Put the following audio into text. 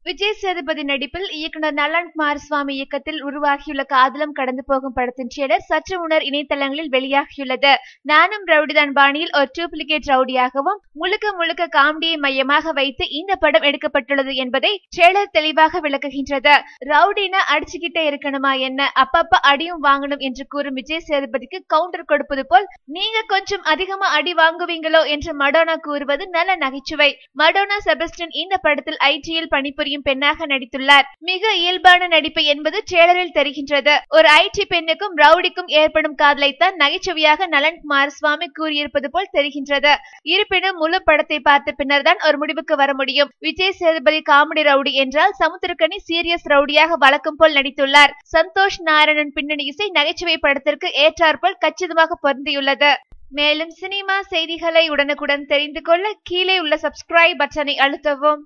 விஜய் சேதுபதி நடிப்பில் இயக்குனர் நலன் குமாரசுவாமி இயக்கத்தில் உருவாகியுள்ள காதலும் கடந்து போகும் படத்தின் ட்ரெய்லர் சற்று முன்னர் இணையதளங்களில் வெளியாகியுள்ளது. நானும் ரவுடிதான் பாணியில் ஒரு டூப்ளிகேட் ரவுடியாகவும் முழுக்க முழுக்க காமெடியை மையமாக வைத்து இந்த படம் எடுக்கப்பட்டுள்ளது என்பதை ட்ரெய்லர் தெளிவாக விளக்குகின்றது. ரவுடினா அடிச்சுக்கிட்டே இருக்கணுமா என்ன, அப்பப்ப அடியும் வாங்கணும் என்று கூறும் விஜய் சேதுபதிக்கு கவுண்டர் கொடுப்பது போல் நீங்க கொஞ்சம் அதிகமா அடி வாங்குவீங்களோ என்று மடோனா கூறுவது நல்ல நகைச்சுவை. மடோனா செபஸ்டியன் இந்த படத்தில் ஐடியில் பணிபுரியும் பெண்ணாக நடித்துள்ளார். மிக இயல்பான நடிப்பு என்பது ட்ரெய்லரில் தெரிகின்றது. ஒரு ஐடி பெண்ணுக்கும் ரவுடிக்கும் ஏற்படும் காதலைத்தான் நகைச்சுவையாக நலன் குமாரசுவாமி கூறியிருப்பது போல் தெரிகின்றது. இருப்பினும் முழு படத்தை பார்த்த பின்னர் தான் ஒரு முடிவுக்கு வர முடியும். விஜய் சேதுபதி காமெடி ரவுடி என்றால் சமுத்திரக்கனி சீரியஸ் ரவுடியாக வழக்கம் போல் நடித்துள்ளார். சந்தோஷ் நாராயணன் பின்னணி இசை நகைச்சுவை படத்திற்கு ஏற்றாற்போல் கச்சிதமாக பொருந்தியுள்ளது. மேலும் சினிமா செய்திகளை உடனுக்குடன் தெரிந்து கொள்ள கீழே உள்ள சப்ஸ்கிரைப் பட்டனை அழுத்தவும்.